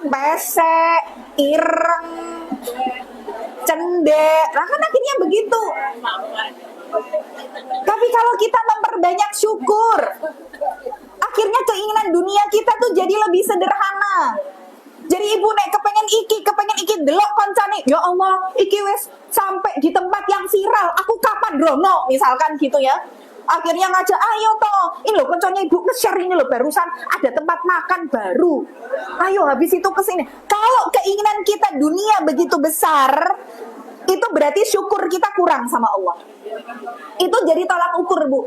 pesek, ireng, cendek. Nah kan akhirnya begitu. Tapi kalau kita memperbanyak syukur, akhirnya keinginan dunia kita tuh jadi lebih sederhana. Jadi ibu nek kepengen iki delok koncane, ya Allah, iki wis sampai di tempat yang viral, aku kapan drono, misalkan gitu ya. Akhirnya ngajak, ayo toh, ini loh koncone ibu nge-share ini loh, barusan ada tempat makan baru. Ayo habis itu kesini. Kalau keinginan kita dunia begitu besar, itu berarti syukur kita kurang sama Allah. Itu jadi tolak ukur, Bu.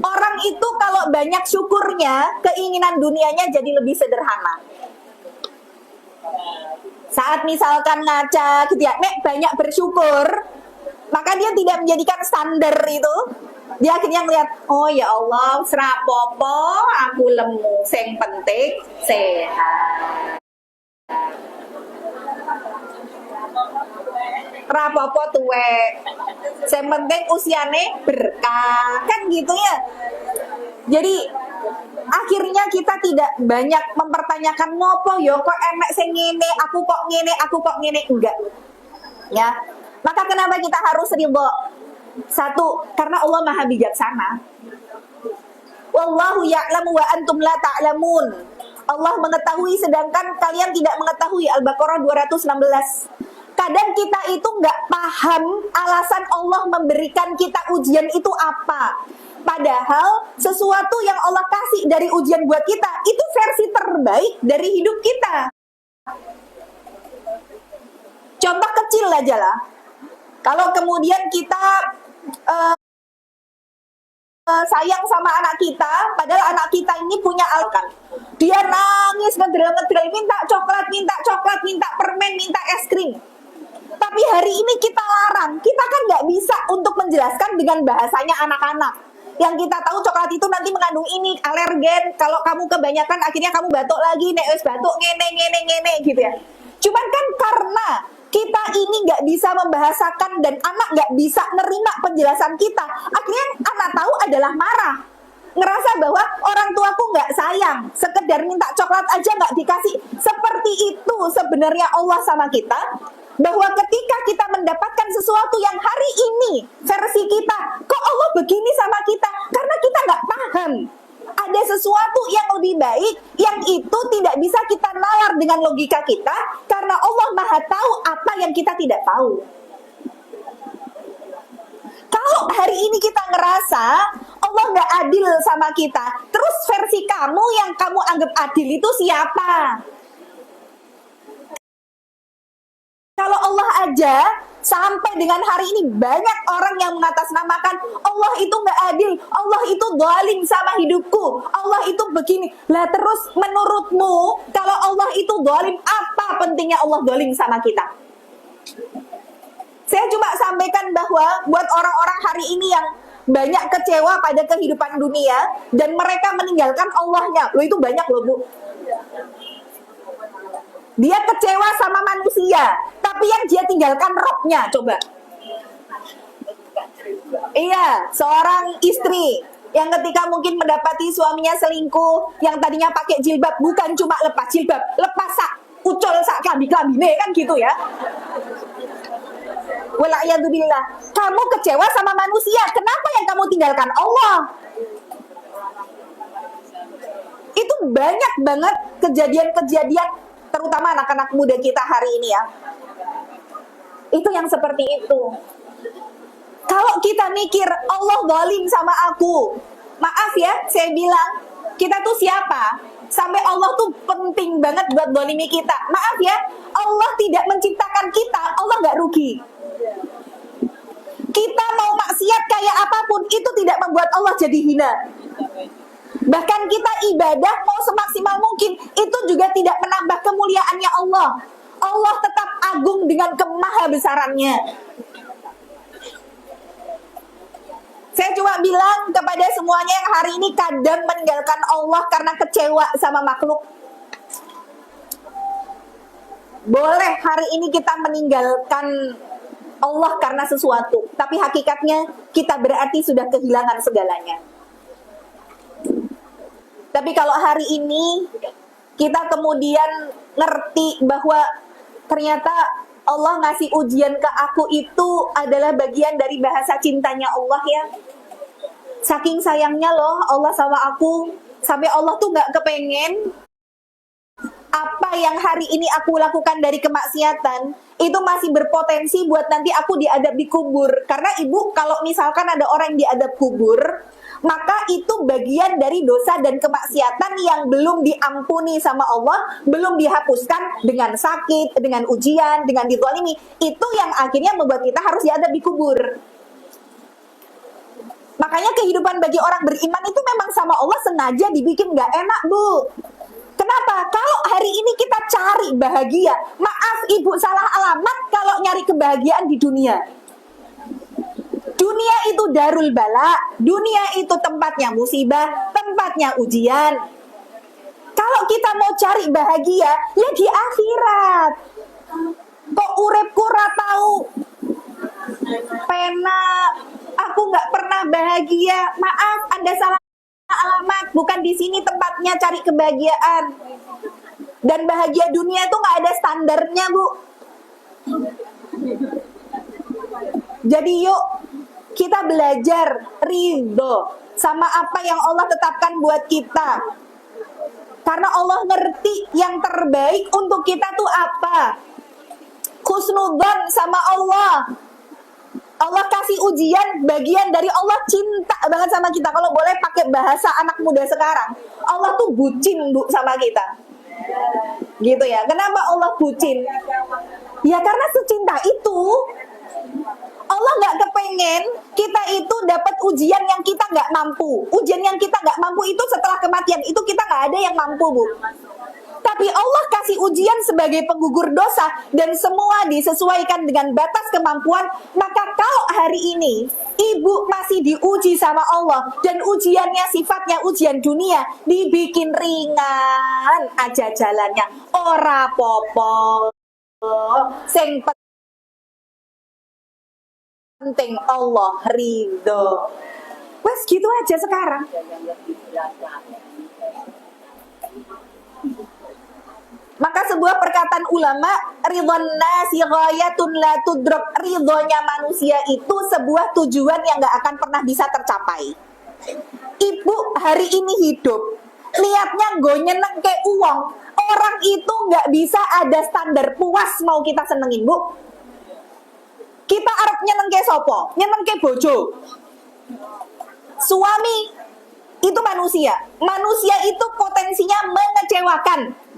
Orang itu kalau banyak syukurnya, keinginan dunianya jadi lebih sederhana. Saat misalkan ngaca gitu ya, nek banyak bersyukur, maka dia tidak menjadikan standar itu. Dia akhirnya melihat, oh ya Allah, serapopo, aku lemu, sing penting sehat. Rapopo tuwe, sing penting usiane berkah, kan gitu ya. Jadi akhirnya kita tidak banyak mempertanyakan ngopo yo kok enek sing ngene, aku kok ngene, enggak. Ya. Maka kenapa kita harus ridho? Satu, karena Allah Maha bijaksana. Wallahu ya'lamu wa antum la ta'lamun. Allah mengetahui sedangkan kalian tidak mengetahui. Al-Baqarah 216. Kadang kita itu nggak paham alasan Allah memberikan kita ujian itu apa. Padahal sesuatu yang Allah kasih dari ujian buat kita, itu versi terbaik dari hidup kita. Contoh kecil aja lah. Kalau kemudian kita sayang sama anak kita, padahal anak kita ini punya alkan. Dia nangis, ngedrel-ngedrel, minta coklat, minta permen, minta es krim. Tapi hari ini kita larang. Kita kan nggak bisa untuk menjelaskan dengan bahasanya anak-anak. Yang kita tahu coklat itu nanti mengandung ini, alergen. Kalau kamu kebanyakan akhirnya kamu batuk lagi, nek wis batuk ngene gitu ya. Cuman kan karena kita ini nggak bisa membahasakan dan anak nggak bisa nerima penjelasan kita, akhirnya anak tahu adalah marah, ngerasa bahwa orang tuaku nggak sayang, sekedar minta coklat aja nggak dikasih. Seperti itu sebenarnya Allah sama kita, bahwa ketika kita mendapatkan sesuatu yang hari ini versi kita, kok Allah begini sama kita? Karena kita nggak paham. Ada sesuatu yang lebih baik, yang itu tidak bisa kita nalar dengan logika kita, karena Allah Maha tahu apa yang kita tidak tahu. Kalau hari ini kita ngerasa Allah nggak adil sama kita, terus versi kamu yang kamu anggap adil itu siapa? Kalau Allah aja sampai dengan hari ini banyak orang yang mengatasnamakan Allah itu nggak adil, Allah itu zalim sama hidupku, Allah itu begini. Lah terus menurutmu kalau Allah itu zalim, apa pentingnya Allah zalim sama kita? Saya cuma sampaikan bahwa buat orang-orang hari ini yang banyak kecewa pada kehidupan dunia dan mereka meninggalkan Allahnya, loh itu banyak loh Bu. Dia kecewa sama manusia, tapi yang dia tinggalkan rohnya, coba. Iya, seorang istri yang ketika mungkin mendapati suaminya selingkuh, yang tadinya pakai jilbab, bukan cuma lepas jilbab, lepas sak ucol sak klambi-klambine kan gitu ya. Wala'iyadzubillah. Kamu kecewa sama manusia, kenapa yang kamu tinggalkan Allah? Itu banyak banget kejadian-kejadian, terutama anak-anak muda kita hari ini ya. Itu yang seperti itu. Kalau kita mikir Allah zalim sama aku, maaf ya, saya bilang, kita tuh siapa? Sampai Allah tuh penting banget buat zalimi kita. Maaf ya, Allah tidak menciptakan kita, Allah nggak rugi. Kita mau maksiat kayak apapun, itu tidak membuat Allah jadi hina. Bahkan kita ibadah mau semaksimal mungkin, itu juga tidak menambah kemuliaannya Allah. Allah tetap agung dengan kemahabesarannya. Saya cuma bilang kepada semuanya yang hari ini kadang meninggalkan Allah karena kecewa sama makhluk. Boleh hari ini kita meninggalkan Allah karena sesuatu, tapi hakikatnya kita berarti sudah kehilangan segalanya. Tapi kalau hari ini kita kemudian ngerti bahwa ternyata Allah ngasih ujian ke aku itu adalah bagian dari bahasa cintanya Allah ya. Saking sayangnya loh Allah sama aku, sampai Allah tuh gak kepengen apa yang hari ini aku lakukan dari kemaksiatan itu masih berpotensi buat nanti aku diadab di kubur. Karena ibu, kalau misalkan ada orang yang diadab kubur, maka itu bagian dari dosa dan kemaksiatan yang belum diampuni sama Allah, belum dihapuskan dengan sakit, dengan ujian, dengan ditolimi. Itu yang akhirnya membuat kita harus diadab di kubur. Makanya kehidupan bagi orang beriman itu memang sama Allah sengaja dibikin gak enak, Bu. Kenapa? Kalau hari ini kita cari bahagia, maaf ibu salah alamat kalau nyari kebahagiaan di dunia. Dunia itu darul bala, dunia itu tempatnya musibah, tempatnya ujian. Kalau kita mau cari bahagia, ya di akhirat. Kok uripku ra tau pena, aku nggak pernah bahagia. Maaf, Anda salah alamat, bukan di sini tempatnya cari kebahagiaan. Dan bahagia dunia itu nggak ada standarnya, Bu. Jadi yuk kita belajar ridho sama apa yang Allah tetapkan buat kita. Karena Allah ngerti yang terbaik untuk kita tuh apa. Husnudzon sama Allah. Allah kasih ujian, bagian dari Allah cinta banget sama kita. Kalau boleh pakai bahasa anak muda sekarang, Allah tuh bucin, Bu, sama kita. Gitu ya. Kenapa Allah bucin? Ya karena secinta itu Allah nggak kepengen kita itu dapat ujian yang kita nggak mampu. Ujian yang kita nggak mampu itu setelah kematian, itu kita nggak ada yang mampu, Bu. Tapi Allah kasih ujian sebagai penggugur dosa dan semua disesuaikan dengan batas kemampuan. Maka kalau hari ini ibu masih diuji sama Allah dan ujiannya sifatnya ujian dunia, dibikin ringan aja jalannya. Ora popo. Sing penting Allah ridho. Wes gitu aja sekarang. Maka sebuah perkataan ulama, ridhon nasi ghayatun la tudrak, ridhonya manusia itu sebuah tujuan yang gak akan pernah bisa tercapai. Ibu hari ini hidup, niatnya gue nyeneng ke uang. Orang itu gak bisa ada standar puas mau kita senengin, Bu. Kita arep nyeneng ke sopo, nyeneng ke bojo. Suami itu manusia. Manusia itu potensinya mengecewakan.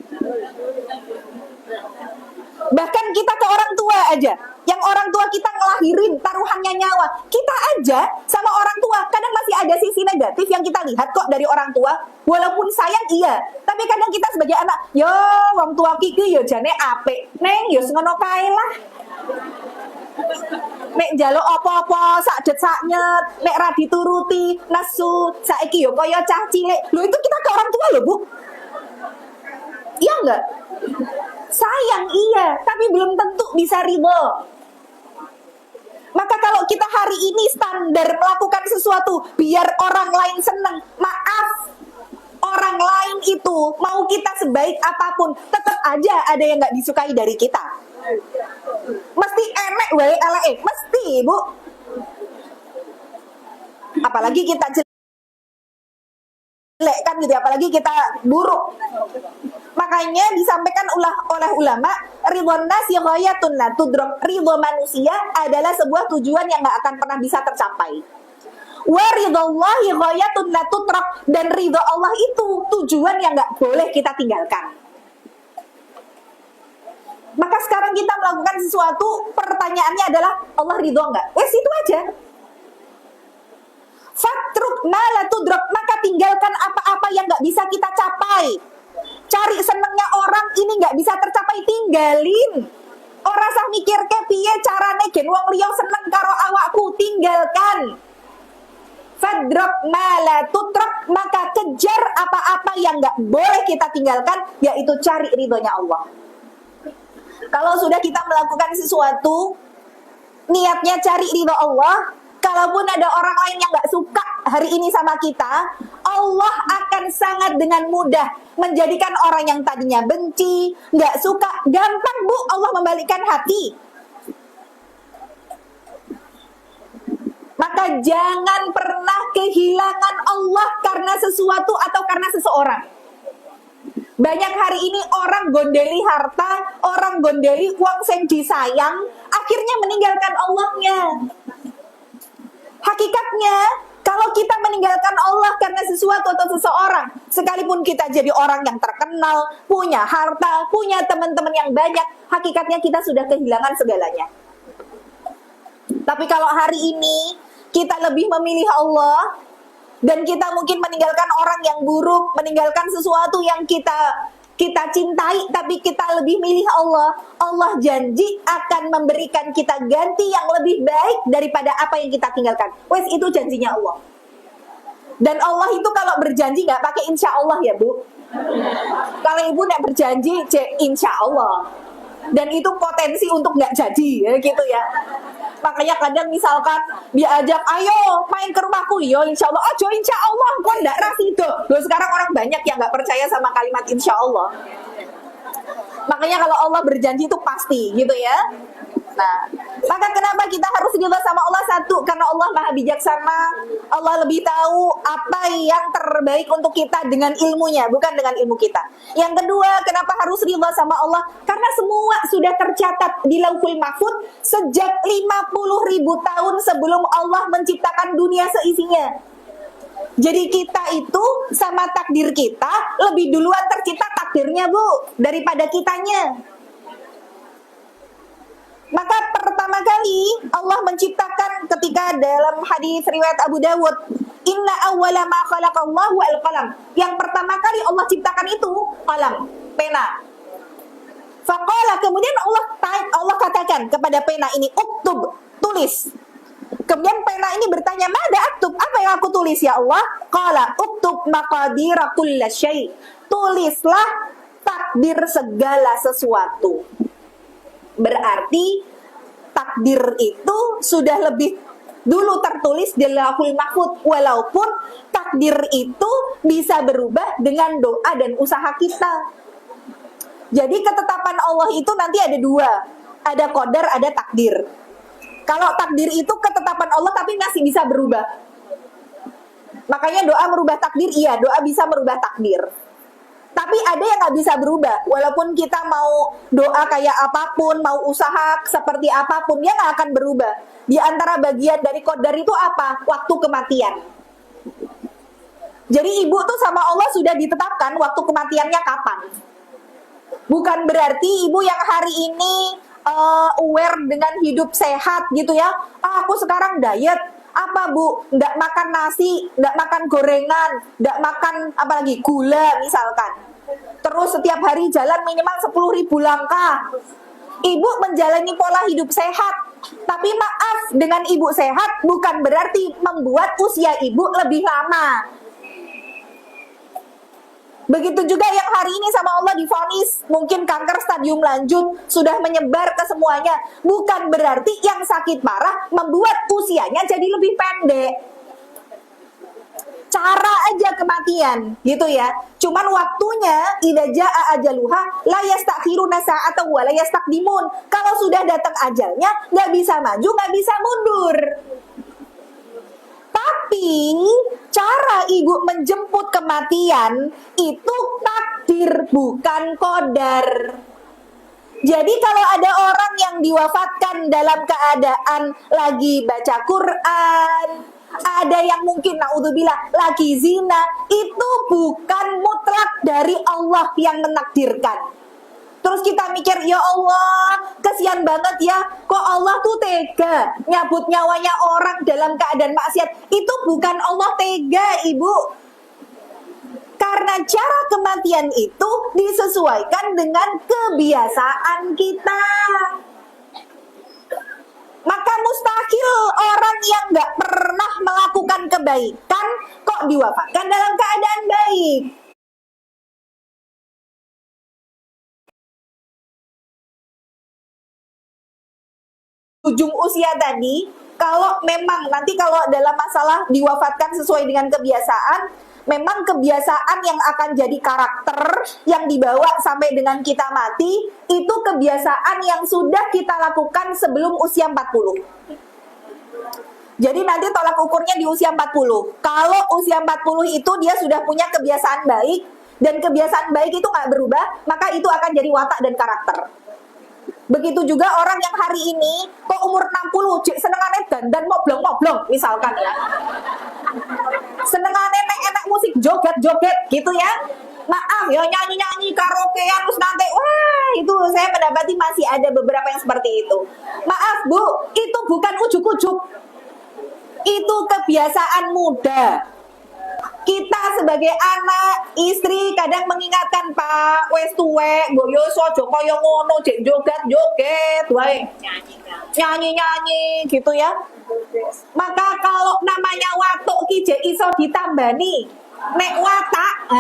Bahkan kita ke orang tua aja, yang orang tua kita ngelahirin, taruhannya nyawa, kita aja sama orang tua kadang masih ada sisi negatif yang kita lihat kok dari orang tua. Walaupun sayang iya, tapi kadang kita sebagai anak, yo wong tua kiki yo jane apik, neng yo ngono kae lah. Nek njaluk apa-apa sakdet saknyet, nek ra dituruti nesu, saiki yo kaya cah cilik. Lho itu kita ke orang tua lho, Bu. Iya enggak? Sayang iya, tapi belum tentu bisa ridho. Maka kalau kita hari ini standar melakukan sesuatu biar orang lain seneng, maaf, orang lain itu mau kita sebaik apapun, tetap aja ada yang nggak disukai dari kita. Mesti emek wae eleke, mesti, Bu. Apalagi kita jelek kan gitu, apalagi kita buruk. Makanya disampaikan oleh ulama, ridhon nasi ghayatun la tudrak, ridho manusia adalah sebuah tujuan yang gak akan pernah bisa tercapai. Wa ridhallahi ghayatun la tutrak, dan ridho Allah itu tujuan yang gak boleh kita tinggalkan. Maka sekarang kita melakukan sesuatu, pertanyaannya adalah Allah ridho gak? Wes itu aja. Fatruk ma la tudrak, maka tinggalkan apa-apa yang gak bisa kita capai. Cari senengnya orang ini nggak bisa tercapai, tinggalin. Ora sah mikir ke piye carane gen wong liya seneng karo awakku, tinggalkan. Fadrok mala tutrak, maka kejar apa-apa yang nggak boleh kita tinggalkan, yaitu cari ridhonya Allah. Kalau sudah kita melakukan sesuatu, niatnya cari ridho Allah, kalaupun ada orang lain yang gak suka hari ini sama kita, Allah akan sangat dengan mudah menjadikan orang yang tadinya benci, gak suka, gampang Bu, Allah membalikkan hati. Maka jangan pernah kehilangan Allah karena sesuatu atau karena seseorang. Banyak hari ini orang gondeli harta, orang gondeli uang yang disayang, akhirnya meninggalkan Allahnya. Hakikatnya, kalau kita meninggalkan Allah karena sesuatu atau seseorang, sekalipun kita jadi orang yang terkenal, punya harta, punya teman-teman yang banyak, hakikatnya kita sudah kehilangan segalanya. Tapi kalau hari ini kita lebih memilih Allah, dan kita mungkin meninggalkan orang yang buruk, meninggalkan sesuatu yang kita cintai, tapi kita lebih milih Allah. Allah janji akan memberikan kita ganti yang lebih baik daripada apa yang kita tinggalkan. Wes, itu janjinya Allah. Dan Allah itu kalau berjanji nggak pakai insya Allah ya Bu. Kalau Ibu nggak berjanji, insya Allah. Dan itu potensi untuk nggak jadi, ya gitu ya. Makanya kadang misalkan diajak, ayo main ke rumahku, yo insya Allah, oh insya Allah, kok nggak rasido. Loh, sekarang orang banyak yang nggak percaya sama kalimat insya Allah. Makanya kalau Allah berjanji itu pasti, gitu ya. Nah, maka kenapa kita harus ridha sama Allah? Satu, karena Allah maha bijaksana. Allah lebih tahu apa yang terbaik untuk kita dengan ilmunya, bukan dengan ilmu kita. Yang kedua, kenapa harus ridha sama Allah? Karena semua sudah tercatat di Lauhul Mahfuz sejak 50.000 tahun sebelum Allah menciptakan dunia seisinya. Jadi kita itu sama takdir kita lebih duluan tercipta takdirnya Bu, daripada kitanya. Maka pertama kali Allah menciptakan ketika dalam hadis riwayat Abu Dawud, inna awwala ma khalaqallahu al-qalam. Yang pertama kali Allah ciptakan itu qalam, pena. Faqala, kemudian Allah katakan kepada pena ini, uktub, tulis. Kemudian pena ini bertanya, mada aktub, apa yang aku tulis ya Allah? Qala uktub maqadira kulli syai. Tulislah takdir segala sesuatu. Berarti takdir itu sudah lebih dulu tertulis di Lauhul Mahfuz, walaupun takdir itu bisa berubah dengan doa dan usaha kita. Jadi ketetapan Allah itu nanti ada dua, ada qadar, ada takdir. Kalau takdir itu ketetapan Allah tapi masih bisa berubah. Makanya doa merubah takdir, iya, doa bisa merubah takdir. Tapi ada yang nggak bisa berubah. Walaupun kita mau doa kayak apapun, mau usaha seperti apapun, dia nggak akan berubah. Di antara bagian dari qadar itu apa? Waktu kematian. Jadi ibu tuh sama Allah sudah ditetapkan waktu kematiannya kapan. Bukan berarti ibu yang hari ini aware dengan hidup sehat gitu ya. Aku sekarang diet. Apa Bu? Nggak makan nasi, nggak makan gorengan, nggak makan apalagi gula misalkan. Terus setiap hari jalan minimal 10.000 langkah. Ibu menjalani pola hidup sehat. Tapi maaf, dengan ibu sehat bukan berarti membuat usia ibu lebih lama. Begitu juga yang hari ini sama Allah divonis mungkin kanker stadium lanjut, sudah menyebar ke semuanya. Bukan berarti yang sakit parah membuat usianya jadi lebih pendek. Cara aja kematian, gitu ya. Cuman waktunya, idza jaa ajaluha la yastakhiruna sa'atan wa la yastaqdimun. Kalau sudah datang ajalnya, nggak bisa maju, nggak bisa mundur. Tapi cara ibu menjemput kematian itu takdir, bukan qadar. Jadi kalau ada orang yang diwafatkan dalam keadaan lagi baca Quran, ada yang mungkin naudzubillah lagi zina, itu bukan mutlak dari Allah yang menakdirkan. Terus kita mikir, ya Allah, kasihan banget ya, kok Allah tuh tega nyabut nyawanya orang dalam keadaan maksiat. Itu bukan Allah tega, Ibu. Karena cara kematian itu disesuaikan dengan kebiasaan kita. Maka mustahil orang yang gak pernah melakukan kebaikan kok diwafatkan dalam keadaan baik. Ujung usia tadi, kalau memang nanti kalau dalam masalah diwafatkan sesuai dengan kebiasaan, memang kebiasaan yang akan jadi karakter yang dibawa sampai dengan kita mati, itu kebiasaan yang sudah kita lakukan sebelum usia 40. Jadi nanti tolak ukurnya di usia 40. Kalau usia 40 itu dia sudah punya kebiasaan baik, dan kebiasaan baik itu nggak berubah, maka itu akan jadi watak dan karakter. Begitu juga orang yang hari ini kok umur 60 senengane dandan moblong-moblong misalkan ya. Senengane enek musik joget-joget gitu ya. Maaf ya, nyanyi-nyanyi karaokean terus nanti wah, itu saya mendapati masih ada beberapa yang seperti itu. Maaf Bu, itu bukan ujuk-ujuk. Itu kebiasaan muda. Kita sebagai anak, istri kadang mengingatkan, Pak, wes tuwek, boyo sojo koyo ngono, jek joget-joget, wae. Nyanyi-nyanyi gitu ya. Maka kalau namanya watuk ki jek iso ditambani. Nek watak,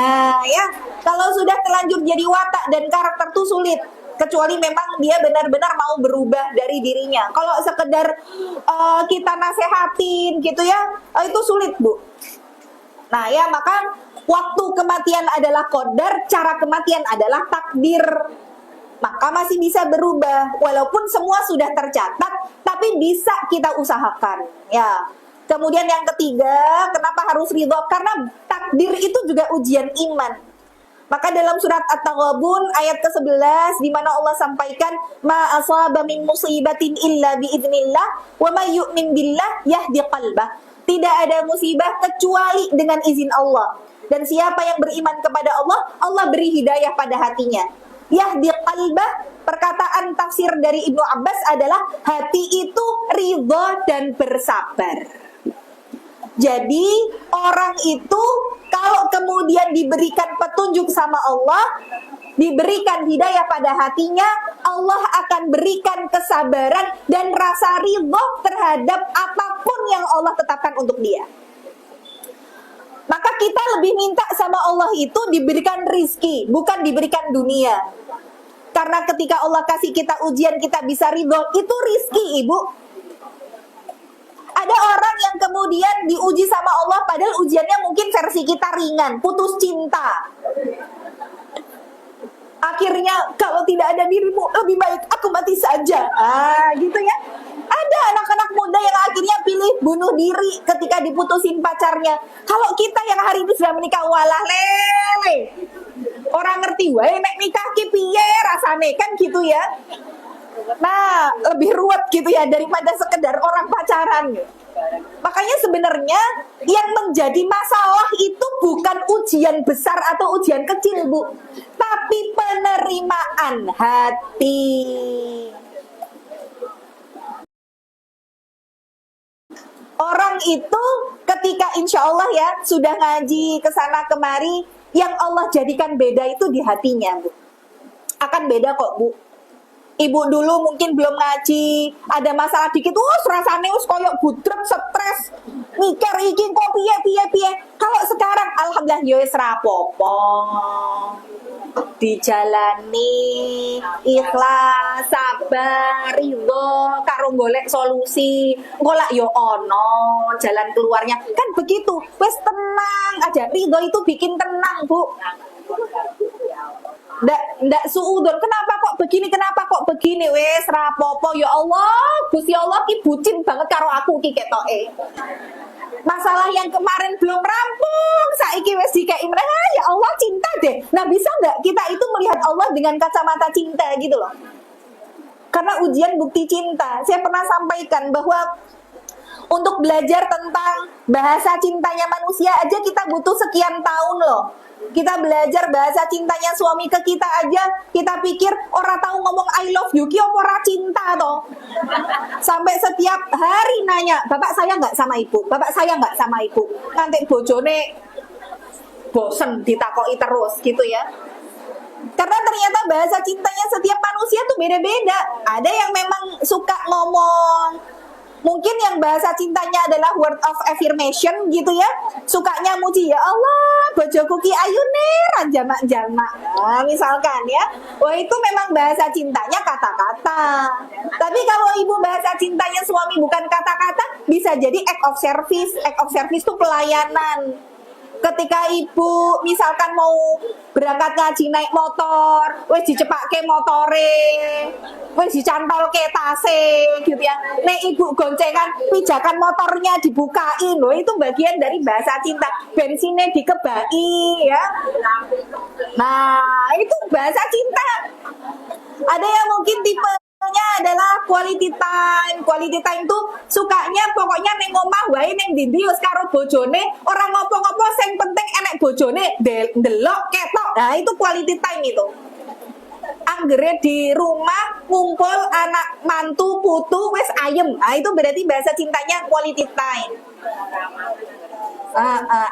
ya, kalau sudah terlanjur jadi watak dan karakter tuh sulit. Kecuali memang dia benar-benar mau berubah dari dirinya. Kalau sekedar kita nasehatin gitu ya, itu sulit, Bu. Nah ya, maka waktu kematian adalah qadar, cara kematian adalah takdir. Maka masih bisa berubah, walaupun semua sudah tercatat, tapi bisa kita usahakan. Ya. Kemudian yang ketiga, kenapa harus ridho? Karena takdir itu juga ujian iman. Maka dalam surat At-Taghabun ayat ke-11 di mana Allah sampaikan, ma asaba min musibatin illa biidznillah wa may yu'min billah yahdi qalbah. Tidak ada musibah kecuali dengan izin Allah. Dan siapa yang beriman kepada Allah, Allah beri hidayah pada hatinya. Yahdi qalbah, perkataan tafsir dari Ibnu Abbas adalah hati itu ridho dan bersabar. Jadi orang itu kalau kemudian diberikan petunjuk sama Allah, diberikan hidayah pada hatinya, Allah akan berikan kesabaran dan rasa ridho terhadap apapun yang Allah tetapkan untuk dia. Maka kita lebih minta sama Allah itu diberikan rizki, bukan diberikan dunia. Karena ketika Allah kasih kita ujian, kita bisa ridho, itu rizki, Ibu. Ada orang yang kemudian diuji sama Allah, padahal ujiannya mungkin versi kita ringan, putus cinta. Akhirnya kalau tidak ada dirimu, lebih baik aku mati saja. Gitu ya. Ada anak-anak muda yang akhirnya pilih bunuh diri ketika diputusin pacarnya. Kalau kita yang hari ini sudah menikah, walah lele. Orang ngerti wae nek nikah ki piye rasane, kan gitu ya. Nah, lebih ruwet gitu ya daripada sekedar orang pacaran. Makanya sebenarnya yang menjadi masalah itu bukan ujian besar atau ujian kecil, Bu, tapi penerimaan hati. Orang itu ketika insya Allah ya sudah ngaji kesana kemari, yang Allah jadikan beda itu di hatinya, Bu. Akan beda kok, Bu. Ibu dulu mungkin belum ngaji, ada masalah dikit, rasane koyok budrek, stres, mikir iki kok piye. Kalau sekarang alhamdulillah yo wis rapopo. Dijalani, ikhlas, sabar, ridho, karo golek solusi, golek yo ono jalan keluarnya. Kan begitu, wis tenang aja. Ridho itu bikin tenang, Bu. Ndak suudon, kenapa kok begini, wes rapopo, ya Allah, Gusti Allah ki bucin banget karo aku ki ketoke. Masalah yang kemarin belum rampung, saiki wes dikei meneh, ya Allah cinta deh. Nah, bisa nggak kita itu melihat Allah dengan kacamata cinta gitu loh? Karena ujian bukti cinta. Saya pernah sampaikan bahwa untuk belajar tentang bahasa cintanya manusia aja kita butuh sekian tahun loh. Kita belajar bahasa cintanya suami ke kita aja, kita pikir orang tahu ngomong I love you, ki ora cinta toh. Sampai setiap hari nanya, bapak saya nggak sama ibu, bapak saya nggak sama ibu. Nanti bojone bosen ditakoi terus gitu ya. Karena ternyata bahasa cintanya setiap manusia tuh beda-beda. Ada yang memang suka ngomong, mungkin yang bahasa cintanya adalah word of affirmation gitu ya. Sukanya muji, ya Allah bojoku ki ayune ra jamak-jamak. Nah, misalkan ya. Wah, itu memang bahasa cintanya kata-kata. Tapi kalau ibu bahasa cintanya suami bukan kata-kata, bisa jadi act of service. Act of service itu pelayanan. Ketika ibu misalkan mau berangkat ngaji naik motor, wes dicepake motore, wes dicantolke tase gitu ya. Nek ibu goncengan pijakan motornya dibukain, loh itu bagian dari bahasa cinta. Bensinnya dikebai ya. Nah, itu bahasa cinta. Ada yang mungkin tipenya adalah quality time. Quality time tuh sukanya pokoknya neng omah wae neng ndi wis karo bojone, ora ngopo-ngopo sing penting enek bojone ndelok ketok. Nah, itu quality time itu. Anggere di rumah ngumpul anak mantu putu wis ayem. Nah, itu berarti bahasa cintanya quality time.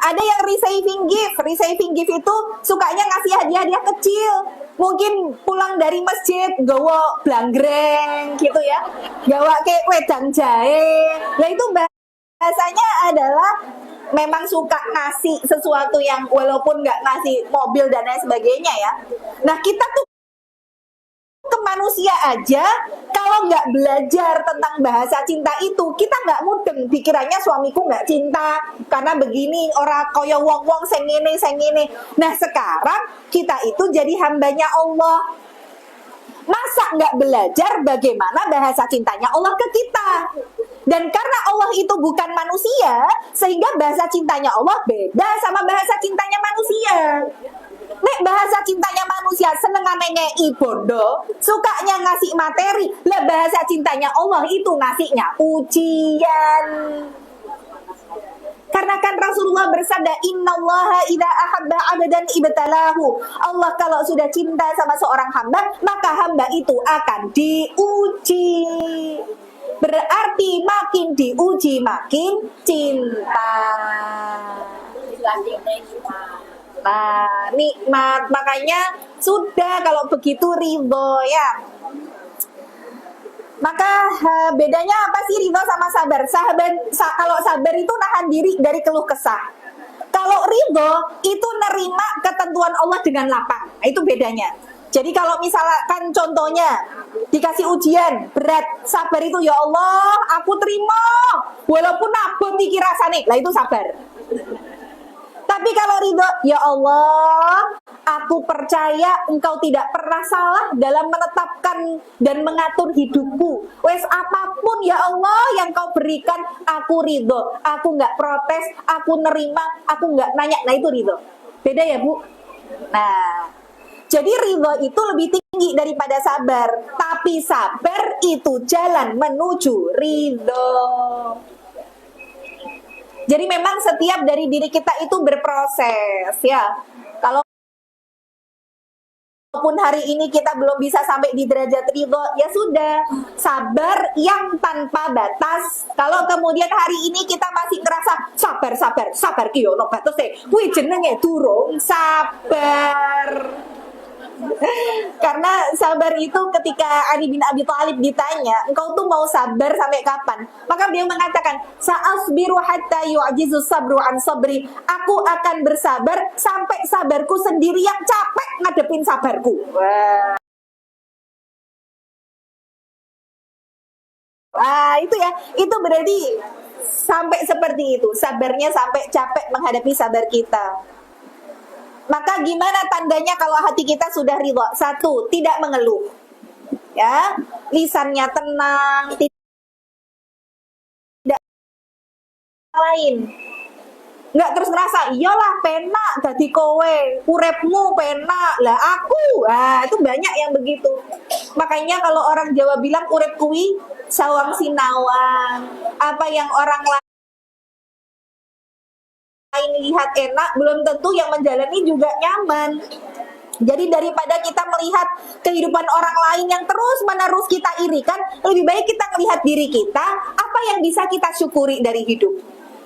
Ada yang receiving gift. Receiving gift itu sukanya ngasih hadiah-hadiah kecil. Mungkin pulang dari masjid gawa blanggreng gitu ya, gawa kayak wedang jahe. Nah, itu bahasanya adalah memang suka ngasih sesuatu yang walaupun nggak ngasih mobil dan lain sebagainya ya. Nah, kita tuh ke manusia aja kalau nggak belajar tentang bahasa cinta itu, kita nggak mudeng pikirannya suamiku nggak cinta karena begini, ora koyo wong-wong sing ngene. Nah, sekarang kita itu jadi hambanya Allah. Masa nggak belajar bagaimana bahasa cintanya Allah ke kita? Dan karena Allah itu bukan manusia, sehingga bahasa cintanya Allah beda sama bahasa cintanya manusia. Nek bahasa cintanya manusia senengane ngei bondo, sukanya ngasih materi. Lah bahasa cintanya Allah itu ngasihnya ujian. Karena kan Rasulullah bersabda, innallaha idza ahabba 'abdan ibtalahu. Allah kalau sudah cinta sama seorang hamba, maka hamba itu akan diuji. Berarti makin diuji makin cinta. Nah, nikmat. Makanya sudah kalau begitu ridho ya. Maka bedanya apa sih ridho sama sabar? Kalau sabar itu nahan diri dari keluh kesah. Kalau ridho itu nerima ketentuan Allah dengan lapang. Nah, itu bedanya. Jadi kalau misalkan contohnya dikasih ujian berat, sabar itu ya Allah, aku terima walaupun abot iki rasane. Lah itu sabar. Tapi kalau ridho, ya Allah, aku percaya Engkau tidak pernah salah dalam menetapkan dan mengatur hidupku. Wes apapun ya Allah yang Kau berikan, aku ridho. Aku nggak protes, aku nerima, aku nggak nanya. Nah itu ridho. Beda ya Bu? Nah, jadi ridho itu lebih tinggi daripada sabar. Tapi sabar itu jalan menuju ridho. Jadi memang setiap dari diri kita itu berproses ya. Kalau walaupun hari ini kita belum bisa sampai di derajat ridho, ya sudah, sabar yang tanpa batas. Kalau kemudian hari ini kita masih ngerasa sabar ki ono batese, kuwi jenenge durung sabar. Karena sabar itu ketika Ali bin Abi Thalib ditanya, engkau tuh mau sabar sampai kapan? Maka beliau mengatakan, sa'asbiru hatta yu'jizu sabru an sabri. Aku akan bersabar sampai sabarku sendiri yang capek ngadepin sabarku. Wah, itu ya, itu berarti sampai seperti itu. Sabarnya sampai capek menghadapi sabar kita. Maka gimana tandanya kalau hati kita sudah ridho? 1, tidak mengeluh. Ya, lisannya tenang, tidak lain. Enggak terus ngerasa, iyalah penak dadi kowe, urepmu penak. Lah aku, itu banyak yang begitu. Makanya kalau orang Jawa bilang urep kuwi sawang sinawang. Apa yang orang lain lihat enak, belum tentu yang menjalani juga nyaman. Jadi daripada kita melihat kehidupan orang lain yang terus-menerus kita irikan, lebih baik kita melihat diri kita, apa yang bisa kita syukuri dari hidup.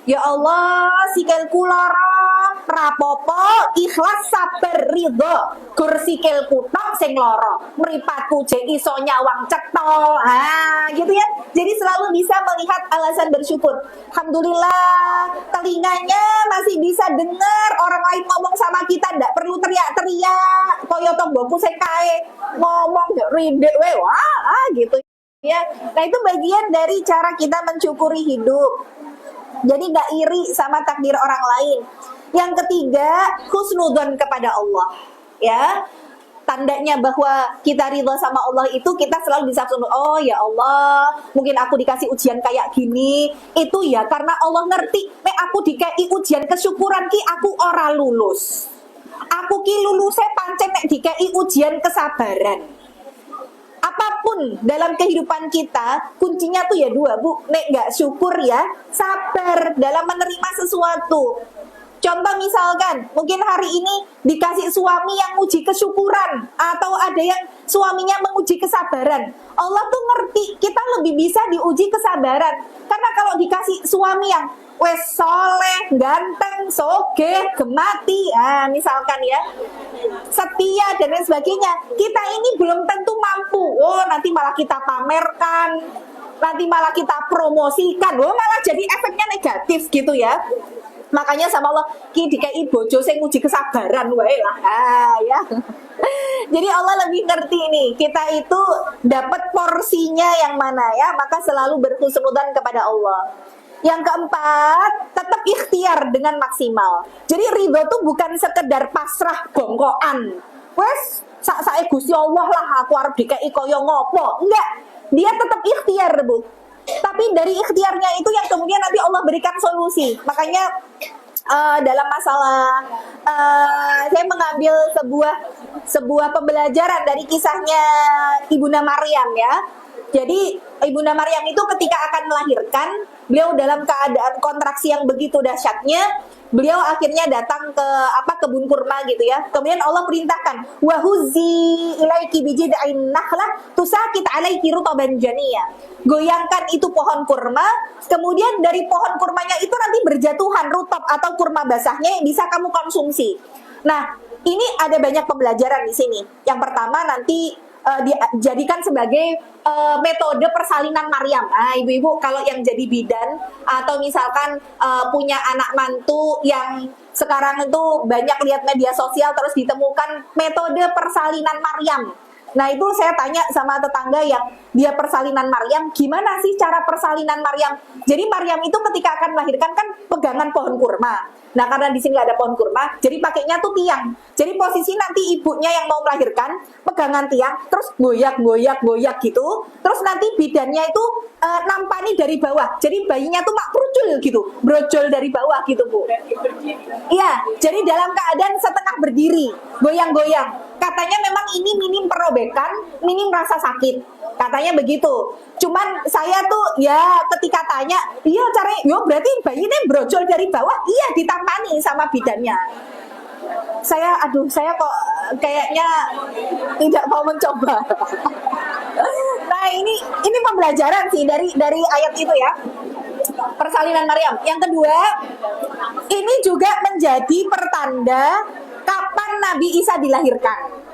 Ya Allah, sikilku lara, rapopo ikhlas sabar ridho gur sikil kutok sing loro mripatku je iso nyawang cetol gitu ya. Jadi selalu bisa melihat alasan bersyukur. Alhamdulillah telinganya masih bisa dengar orang lain ngomong sama kita, ndak perlu teriak-teriak koyo tonggoku sing kae ngomong rinde we wah gitu ya. Nah itu bagian dari cara kita mensyukuri hidup. Jadi gak iri sama takdir orang lain. Yang ketiga, husnudzon kepada Allah. Ya, tandanya bahwa kita ridho sama Allah itu kita selalu bisa oh ya Allah, mungkin aku dikasih ujian kayak gini, itu ya karena Allah ngerti, aku dikasih ujian kesyukuran ki aku ora lulus. Aku ki lulusnya pancen nek dikasih ujian kesabaran. Apapun dalam kehidupan kita, kuncinya tuh ya dua, Bu. Nek gak syukur ya, sabar dalam menerima sesuatu. Contoh misalkan, mungkin hari ini dikasih suami yang uji kesyukuran, atau ada yang suaminya menguji kesabaran. Allah tuh ngerti, kita lebih bisa diuji kesabaran. Karena kalau dikasih suami yang wes soleh, ganteng, soge, gemati, misalkan ya, setia dan lain sebagainya, kita ini belum tentu mampu. Oh, nanti malah kita pamerkan, nanti malah kita promosikan, malah jadi efeknya negatif gitu ya. Makanya sama Allah, ki dikai bojo sing nguji kesabaran wae lah. Ya. Jadi Allah lebih ngerti nih, kita itu dapat porsinya yang mana ya, maka selalu berhusnudzon kepada Allah. Yang keempat, tetap ikhtiar dengan maksimal. Jadi ridho tuh bukan sekedar pasrah bongkoan. Wes, sak-sake Gusti Allah lah aku arep dikai kaya ngopo. Enggak, dia tetap ikhtiar, Bu. Tapi dari ikhtiarnya itu yang kemudian nanti Allah berikan solusi. Makanya dalam masalah saya mengambil sebuah pembelajaran dari kisahnya Ibunda Maryam ya. Jadi Ibunda Maryam itu ketika akan melahirkan, beliau dalam keadaan kontraksi yang begitu dahsyatnya, beliau akhirnya datang ke kebun kurma gitu ya. Kemudian Allah perintahkan, wa huzzi ilaiki bijid'in nakhlah tusakit alaiki rutaban janiyya. Goyangkan itu pohon kurma, kemudian dari pohon kurmanya itu nanti berjatuhan rutab atau kurma basahnya yang bisa kamu konsumsi. Nah, ini ada banyak pembelajaran di sini. Yang pertama nanti dijadikan sebagai metode persalinan Maryam. Nah, ibu-ibu kalau yang jadi bidan atau misalkan punya anak mantu yang sekarang itu banyak lihat media sosial terus ditemukan metode persalinan Maryam. Nah itu saya tanya sama tetangga yang dia persalinan Maryam, gimana sih cara persalinan Maryam? Jadi Maryam itu ketika akan melahirkan kan pegangan pohon kurma. Nah karena di sini ada pohon kurma, jadi pakainya tuh tiang. Jadi posisi nanti ibunya yang mau melahirkan pegangan tiang, terus goyak gitu. Terus nanti bidannya itu nampani dari bawah. Jadi bayinya tuh mak perucul gitu, brojol dari bawah gitu Bu. Iya, jadi dalam keadaan setengah berdiri, goyang-goyang. Katanya memang ini minim perobekan, minim rasa sakit. Katanya begitu. Cuman saya tuh ya ketika tanya, iya caranya, berarti bayinya brojol dari bawah, iya ditampani sama bidannya. Saya kok kayaknya tidak mau mencoba. Nah ini pembelajaran sih dari ayat itu ya. Persalinan Maryam. Yang kedua, ini juga menjadi pertanda kapan Nabi Isa dilahirkan.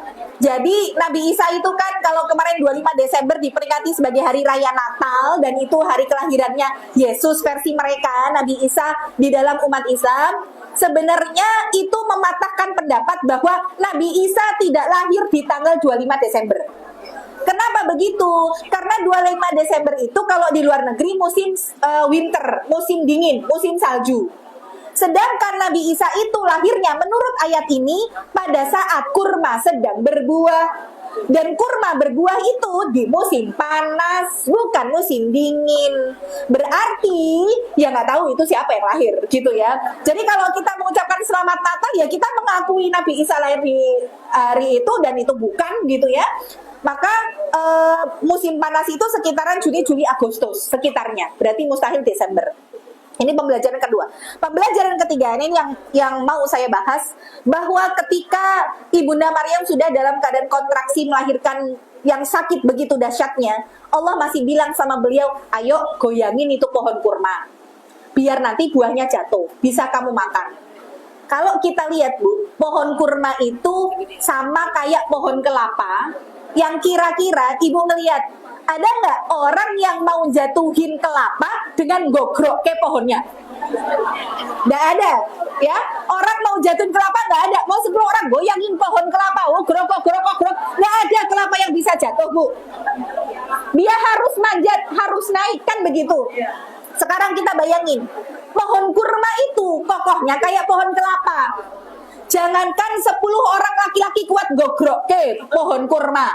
Jadi Nabi Isa itu kan kalau kemarin 25 Desember diperingati sebagai hari raya Natal dan itu hari kelahirannya Yesus versi mereka, Nabi Isa di dalam umat Islam. Sebenarnya itu mematahkan pendapat bahwa Nabi Isa tidak lahir di tanggal 25 Desember. Kenapa begitu? Karena 25 Desember itu kalau di luar negeri musim winter, musim dingin, musim salju. Sedangkan Nabi Isa itu lahirnya menurut ayat ini pada saat kurma sedang berbuah. Dan kurma berbuah itu di musim panas, bukan musim dingin. Berarti ya nggak tahu itu siapa yang lahir gitu ya. Jadi kalau kita mengucapkan selamat Natal ya kita mengakui Nabi Isa lahir di hari itu dan itu bukan gitu ya. Maka musim panas itu sekitaran Juni, Juli, Agustus sekitarnya. Berarti mustahil Desember. Ini pembelajaran kedua. Pembelajaran ketiga ini yang mau saya bahas, bahwa ketika Ibunda Maryam sudah dalam keadaan kontraksi melahirkan yang sakit begitu dahsyatnya, Allah masih bilang sama beliau, ayo goyangin itu pohon kurma, biar nanti buahnya jatuh, bisa kamu makan. Kalau kita lihat Bu, pohon kurma itu sama kayak pohon kelapa, yang kira-kira Ibu ngelihat, ada nggak orang yang mau jatuhin kelapa dengan gogrok ke pohonnya? Nggak ada, ya. Orang mau jatuhin kelapa nggak ada. Mau 10 orang goyangin pohon kelapa, oh gerok, nggak ada kelapa yang bisa jatuh Bu. Dia harus manjat, harus naik, kan begitu. Sekarang kita bayangin, pohon kurma itu kokohnya kayak pohon kelapa. Jangankan 10 orang laki-laki kuat gogrok ke pohon kurma,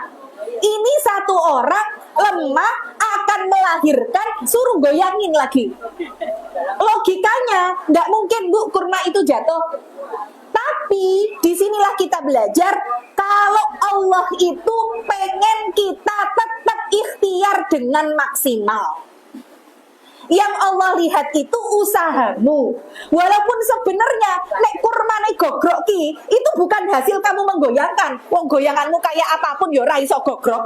ini satu orang lemah akan melahirkan, suruh goyangin lagi. Logikanya nggak mungkin Bu kurma itu jatuh. Tapi disinilah kita belajar kalau Allah itu pengen kita tetap ikhtiar dengan maksimal. Yang Allah lihat itu usahamu. Walaupun sebenarnya nek kurma nek gogrok ki itu bukan hasil kamu menggoyangkan. Wong goyanganmu kayak apapun ya ora iso gogrok.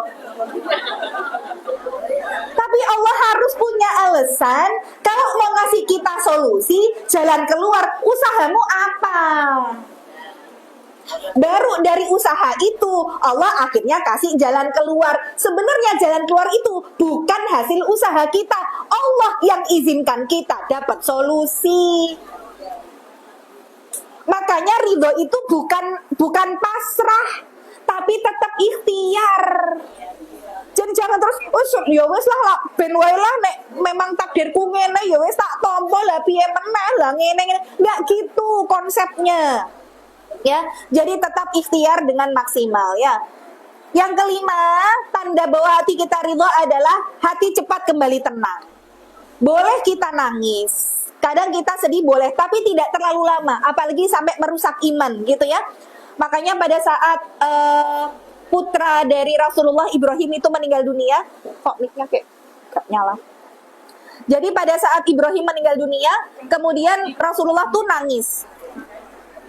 Tapi Allah harus punya alasan kalau mau ngasih kita solusi, jalan keluar, usahamu apa? Baru dari usaha itu Allah akhirnya kasih jalan keluar. Sebenarnya jalan keluar itu bukan hasil usaha kita. Allah yang izinkan kita dapat solusi. Makanya ridho itu bukan pasrah, tapi tetap ikhtiar. Jadi jangan terus, ya wes lah, ben wae lah, nek memang takdirku ngene, ya wes tak tompo lah, piye meneh lah, ngene. Nggak gitu konsepnya. Ya, jadi tetap ikhtiar dengan maksimal ya. Yang kelima, tanda bahwa hati kita ridho adalah hati cepat kembali tenang. Boleh kita nangis, kadang kita sedih boleh, tapi tidak terlalu lama, apalagi sampai merusak iman gitu ya. Makanya pada saat putra dari Rasulullah Ibrahim itu meninggal dunia, kok mic-nya kayak gak nyala. Jadi pada saat Ibrahim meninggal dunia, kemudian Rasulullah tuh nangis.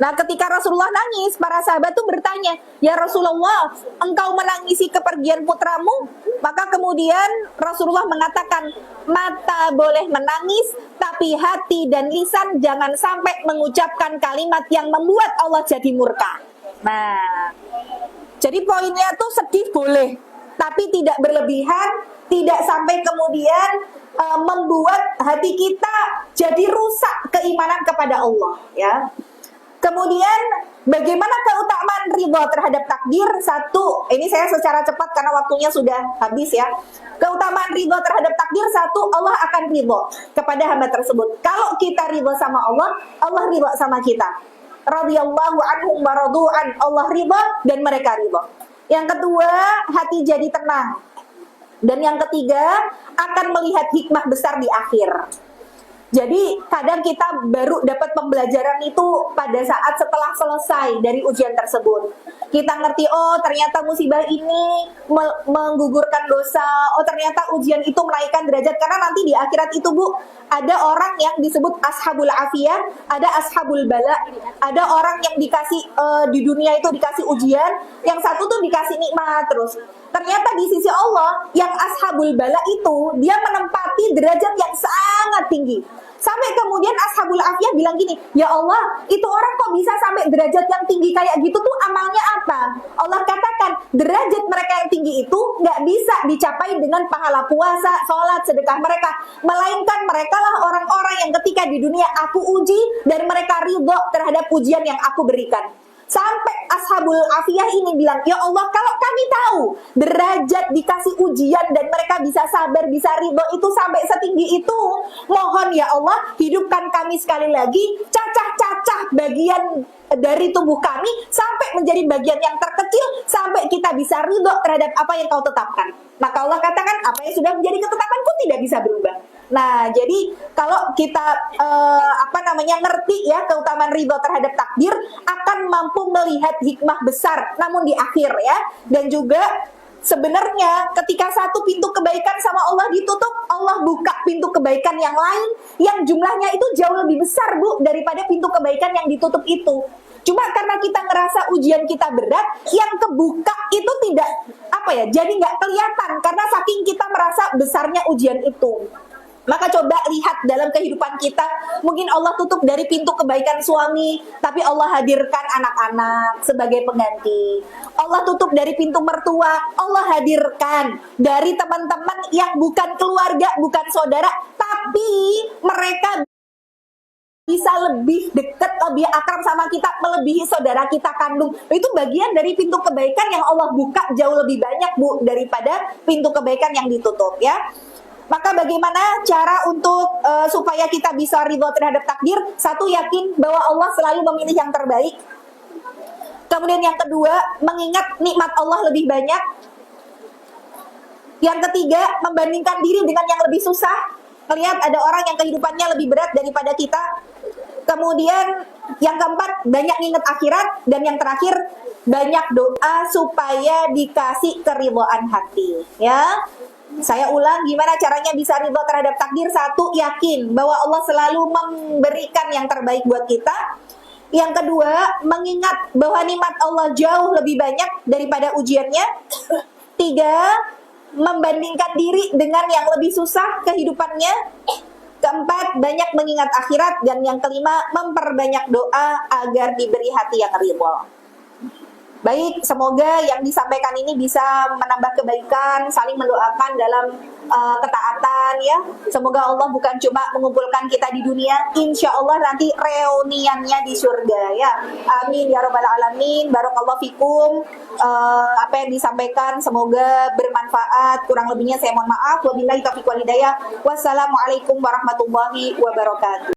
Nah, ketika Rasulullah nangis, para sahabat tuh bertanya, "Ya Rasulullah, engkau menangisi kepergian putramu?" Maka kemudian Rasulullah mengatakan, "Mata boleh menangis, tapi hati dan lisan jangan sampai mengucapkan kalimat yang membuat Allah jadi murka." Nah, jadi poinnya tuh sedih boleh, tapi tidak berlebihan, tidak sampai kemudian membuat hati kita jadi rusak keimanan kepada Allah, ya. Kemudian bagaimana keutamaan ridho terhadap takdir? Satu, ini saya secara cepat karena waktunya sudah habis ya. Keutamaan ridho terhadap takdir, satu, Allah akan ridho kepada hamba tersebut. Kalau kita ridho sama Allah, Allah ridho sama kita. Radhiyallahu anhum wa radu'an, Allah ridho dan mereka ridho. Yang kedua, hati jadi tenang. Dan yang ketiga, akan melihat hikmah besar di akhir. Jadi kadang kita baru dapat pembelajaran itu pada saat setelah selesai dari ujian tersebut. Kita ngerti, oh ternyata musibah ini menggugurkan dosa, oh ternyata ujian itu menaikkan derajat. Karena nanti di akhirat itu Bu, ada orang yang disebut ashabul afiyah, ada ashabul bala, ada orang yang dikasih di dunia itu dikasih ujian, yang satu tuh dikasih nikmat terus. Ternyata di sisi Allah, yang ashabul bala itu, dia menempati derajat yang sangat tinggi. Sampai kemudian ashabul afiyah bilang gini, "Ya Allah, itu orang kok bisa sampai derajat yang tinggi kayak gitu tuh amalnya apa?" Allah katakan, derajat mereka yang tinggi itu nggak bisa dicapai dengan pahala puasa, sholat, sedekah mereka. Melainkan mereka lah orang-orang yang ketika di dunia aku uji, dan mereka ridho terhadap ujian yang aku berikan. Sampai ashabul afiyah ini bilang, "Ya Allah, kalau kami tahu derajat dikasih ujian dan mereka bisa sabar, bisa ridho itu sampai setinggi itu, mohon ya Allah, hidupkan kami sekali lagi, cacah-cacah bagian dari tubuh kami sampai menjadi bagian yang terkecil, sampai kita bisa ridho terhadap apa yang kau tetapkan." Maka Allah katakan, apa yang sudah menjadi ketetapanku tidak bisa berubah. Nah, jadi kalau kita ngerti ya keutamaan ridho terhadap takdir, akan mampu melihat hikmah besar namun di akhir ya. Dan juga sebenarnya ketika satu pintu kebaikan sama Allah ditutup, Allah buka pintu kebaikan yang lain yang jumlahnya itu jauh lebih besar Bu daripada pintu kebaikan yang ditutup itu. Cuma karena kita ngerasa ujian kita berat, yang kebuka itu tidak jadi nggak kelihatan karena saking kita merasa besarnya ujian itu. Maka coba lihat dalam kehidupan kita, mungkin Allah tutup dari pintu kebaikan suami, tapi Allah hadirkan anak-anak sebagai pengganti. Allah tutup dari pintu mertua, Allah hadirkan dari teman-teman yang bukan keluarga, bukan saudara, tapi mereka bisa lebih dekat, lebih akrab sama kita, melebihi saudara kita kandung. Itu bagian dari pintu kebaikan yang Allah buka jauh lebih banyak, Bu, daripada pintu kebaikan yang ditutup, ya. Maka bagaimana cara untuk supaya kita bisa ridho terhadap takdir? Satu, yakin bahwa Allah selalu memilih yang terbaik. Kemudian yang kedua, mengingat nikmat Allah lebih banyak. Yang ketiga, membandingkan diri dengan yang lebih susah. Melihat ada orang yang kehidupannya lebih berat daripada kita. Kemudian yang keempat, banyak ingat akhirat. Dan yang terakhir, banyak doa supaya dikasih keridhaan hati, ya. Saya ulang, gimana caranya bisa ridho terhadap takdir? Satu, yakin bahwa Allah selalu memberikan yang terbaik buat kita. Yang kedua, mengingat bahwa nikmat Allah jauh lebih banyak daripada ujiannya. Tiga, membandingkan diri dengan yang lebih susah kehidupannya. Keempat, banyak mengingat akhirat. Dan yang kelima, memperbanyak doa agar diberi hati yang ridho. Baik, semoga yang disampaikan ini bisa menambah kebaikan, saling mendoakan dalam ketaatan, ya. Semoga Allah bukan cuma mengumpulkan kita di dunia, insya Allah nanti reuniannya di surga, ya. Amin ya rabbal alamin. Barakallahu fikum. Apa yang disampaikan semoga bermanfaat. Kurang lebihnya saya mohon maaf. Wabillahi taufiq wal hidayah. Wassalamualaikum warahmatullahi wabarakatuh.